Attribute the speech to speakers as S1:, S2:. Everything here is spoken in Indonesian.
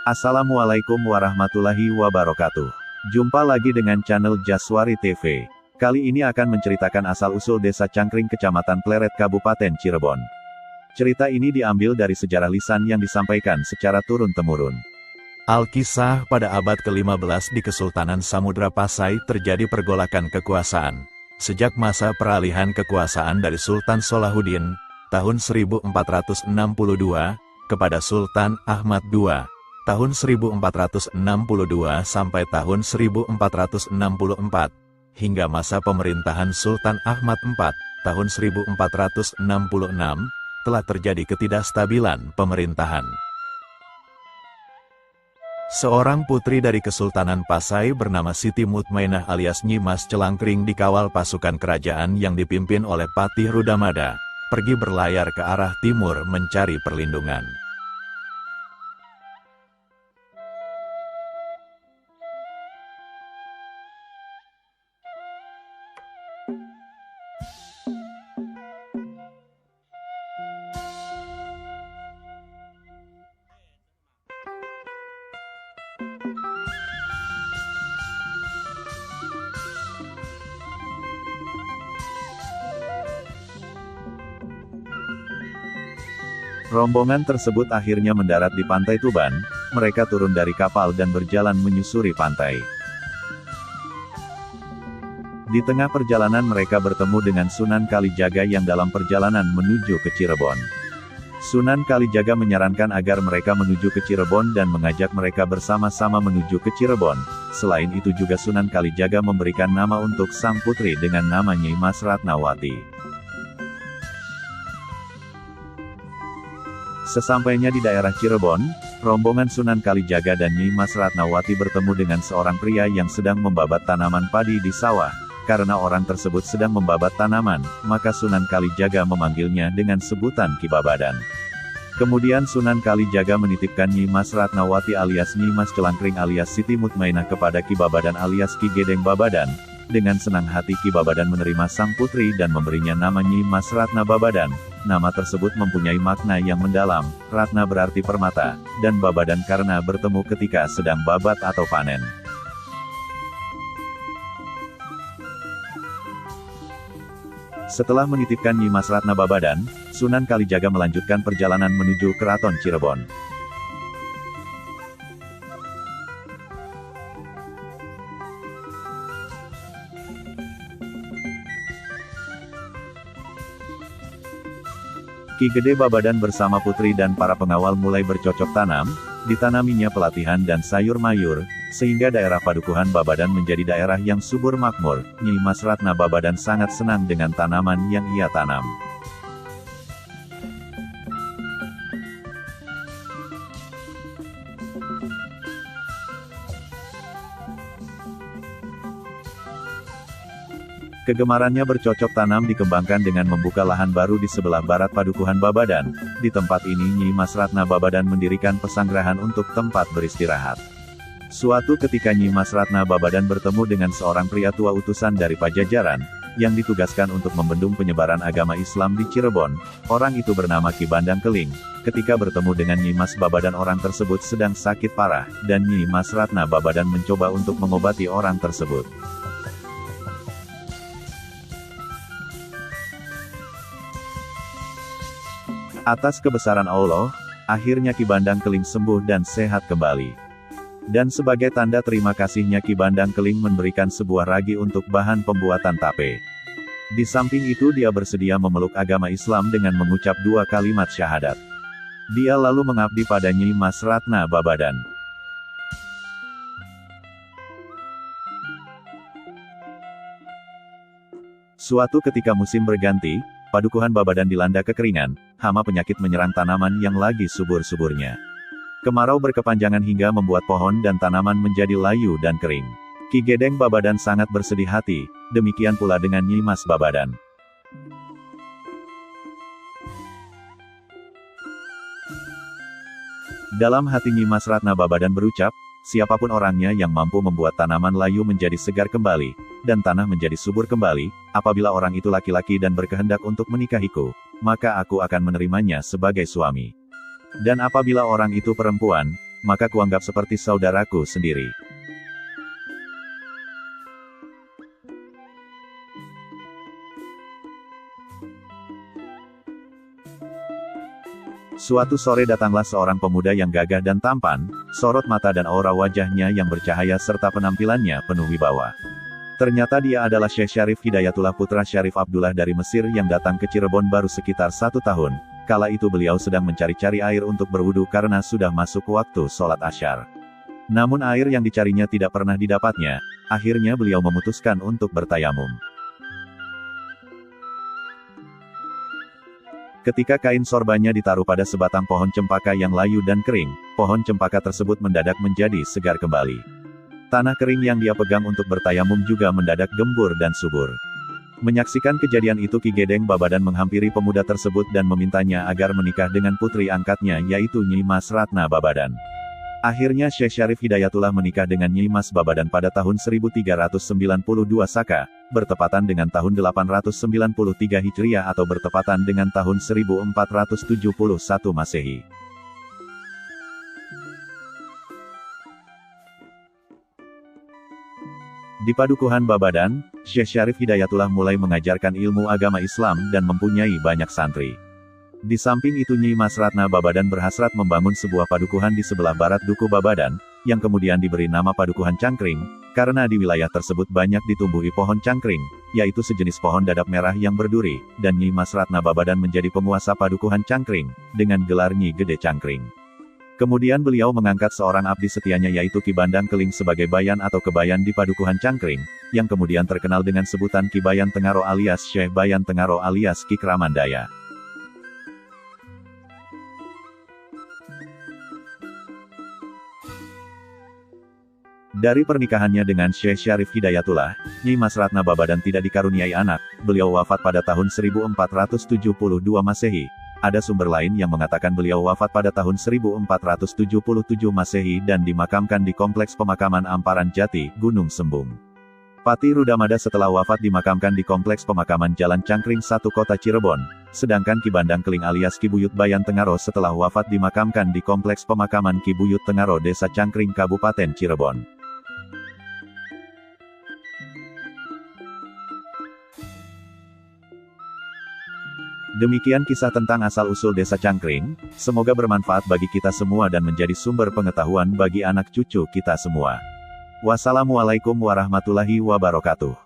S1: Assalamualaikum warahmatullahi wabarakatuh. Jumpa lagi dengan channel Jaswari TV. Kali ini akan menceritakan asal-usul Desa Cangkring Kecamatan Pleret Kabupaten Cirebon. Cerita ini diambil dari sejarah lisan yang disampaikan secara turun-temurun. Alkisah, pada abad ke-15 di Kesultanan Samudra Pasai terjadi pergolakan kekuasaan. Sejak masa peralihan kekuasaan dari Sultan Salahuddin, tahun 1462, kepada Sultan Ahmad II, tahun 1462 sampai tahun 1464, hingga masa pemerintahan Sultan Ahmad IV, tahun 1466, telah terjadi ketidakstabilan pemerintahan. Seorang putri dari Kesultanan Pasai bernama Siti Mutmainah alias Nyi Mas Celangkring dikawal pasukan kerajaan yang dipimpin oleh Patih Rudamada, pergi berlayar ke arah timur mencari perlindungan. Rombongan tersebut akhirnya mendarat di Pantai Tuban. Mereka turun dari kapal dan berjalan menyusuri pantai. Di tengah perjalanan mereka bertemu dengan Sunan Kalijaga yang dalam perjalanan menuju ke Cirebon. Sunan Kalijaga menyarankan agar mereka menuju ke Cirebon dan mengajak mereka bersama-sama menuju ke Cirebon. Selain itu juga Sunan Kalijaga memberikan nama untuk sang putri dengan nama Nyi Mas Ratnawati. Sesampainya di daerah Cirebon, rombongan Sunan Kalijaga dan Nyi Mas Ratnawati bertemu dengan seorang pria yang sedang membabat tanaman padi di sawah. Karena orang tersebut sedang membabat tanaman, maka Sunan Kalijaga memanggilnya dengan sebutan Ki Babadan. Kemudian Sunan Kalijaga menitipkan Nyi Mas Ratnawati alias Nyi Mas Celangkring alias Siti Mutmainah kepada Ki Babadan alias Ki Gedeng Babadan. Dengan senang hati Ki Babadan menerima sang putri dan memberinya nama Nyi Mas Ratna Babadan. Nama tersebut mempunyai makna yang mendalam. Ratna berarti permata, dan Babadan karena bertemu ketika sedang babat atau panen. Setelah menitipkan Nyi Mas Ratna Babadan, Sunan Kalijaga melanjutkan perjalanan menuju Keraton Cirebon. Ki Gede Babadan bersama putri dan para pengawal mulai bercocok tanam, ditanaminya pelatihan dan sayur mayur, sehingga daerah padukuhan Babadan menjadi daerah yang subur makmur. Nyi Mas Ratna Babadan sangat senang dengan tanaman yang ia tanam. Kegemarannya bercocok tanam dikembangkan dengan membuka lahan baru di sebelah barat padukuhan Babadan. Di tempat ini Nyi Mas Ratna Babadan mendirikan pesanggrahan untuk tempat beristirahat. Suatu ketika Nyi Mas Ratna Babadan bertemu dengan seorang pria tua utusan dari Pajajaran, yang ditugaskan untuk membendung penyebaran agama Islam di Cirebon. Orang itu bernama Ki Bandang Keling. Ketika bertemu dengan Nyi Mas Babadan, orang tersebut sedang sakit parah, dan Nyi Mas Ratna Babadan mencoba untuk mengobati orang tersebut. Atas kebesaran Allah, akhirnya Ki Bandang Keling sembuh dan sehat kembali. Dan sebagai tanda terima kasihnya Ki Bandang Keling memberikan sebuah ragi untuk bahan pembuatan tape. Di samping itu dia bersedia memeluk agama Islam dengan mengucap 2 kalimat syahadat. Dia lalu mengabdi pada Nyi Mas Ratna Babadan. Suatu ketika musim berganti, padukuhan Babadan dilanda kekeringan, hama penyakit menyerang tanaman yang lagi subur-suburnya. Kemarau berkepanjangan hingga membuat pohon dan tanaman menjadi layu dan kering. Ki Gedeng Babadan sangat bersedih hati, demikian pula dengan Nyi Mas Babadan. Dalam hati Nyi Mas Ratna Babadan berucap, siapapun orangnya yang mampu membuat tanaman layu menjadi segar kembali, dan tanah menjadi subur kembali, apabila orang itu laki-laki dan berkehendak untuk menikahiku, maka aku akan menerimanya sebagai suami. Dan apabila orang itu perempuan, maka kuanggap seperti saudaraku sendiri. Suatu sore datanglah seorang pemuda yang gagah dan tampan, sorot mata dan aura wajahnya yang bercahaya serta penampilannya penuh wibawa. Ternyata dia adalah Syekh Syarif Hidayatullah putra Syarif Abdullah dari Mesir yang datang ke Cirebon baru sekitar 1 tahun. Kala itu beliau sedang mencari-cari air untuk berwudu karena sudah masuk waktu sholat asyar. Namun air yang dicarinya tidak pernah didapatnya, akhirnya beliau memutuskan untuk bertayamum. Ketika kain sorbannya ditaruh pada sebatang pohon cempaka yang layu dan kering, pohon cempaka tersebut mendadak menjadi segar kembali. Tanah kering yang dia pegang untuk bertayamum juga mendadak gembur dan subur. Menyaksikan kejadian itu Ki Gedeng Babadan menghampiri pemuda tersebut dan memintanya agar menikah dengan putri angkatnya yaitu Nyi Mas Ratna Babadan. Akhirnya Syekh Syarif Hidayatullah menikah dengan Nyi Mas Babadan pada tahun 1392 Saka, bertepatan dengan tahun 893 Hijriah atau bertepatan dengan tahun 1471 Masehi. Di Padukuhan Babadan, Syekh Syarif Hidayatullah mulai mengajarkan ilmu agama Islam dan mempunyai banyak santri. Di samping itu Nyi Mas Ratna Babadan berhasrat membangun sebuah padukuhan di sebelah barat Duku Babadan, yang kemudian diberi nama Padukuhan Cangkring, karena di wilayah tersebut banyak ditumbuhi pohon cangkring, yaitu sejenis pohon dadap merah yang berduri, dan Nyi Mas Ratna Babadan menjadi penguasa Padukuhan Cangkring, dengan gelar Nyi Gede Cangkring. Kemudian beliau mengangkat seorang abdi setianya yaitu Ki Bandang Keling sebagai bayan atau kebayan di Padukuhan Cangkring, yang kemudian terkenal dengan sebutan Ki Bayan Tengaro alias Syekh Bayan Tengaro alias Ki Kramandaya. Dari pernikahannya dengan Syekh Syarif Hidayatullah, Nyi Mas Ratna Babadan tidak dikaruniai anak, beliau wafat pada tahun 1472 Masehi. Ada sumber lain yang mengatakan beliau wafat pada tahun 1477 Masehi dan dimakamkan di Kompleks Pemakaman Amparan Jati, Gunung Sembung. Pati Rudamada setelah wafat dimakamkan di Kompleks Pemakaman Jalan Cangkring 1 Kota Cirebon, sedangkan Ki Bandang Keling alias Ki Buyut Bayan Tengaro setelah wafat dimakamkan di Kompleks Pemakaman Ki Buyut Tengaro Desa Cangkring Kabupaten Cirebon. Demikian kisah tentang asal-usul Desa Cangkring, semoga bermanfaat bagi kita semua dan menjadi sumber pengetahuan bagi anak cucu kita semua. Wassalamualaikum warahmatullahi wabarakatuh.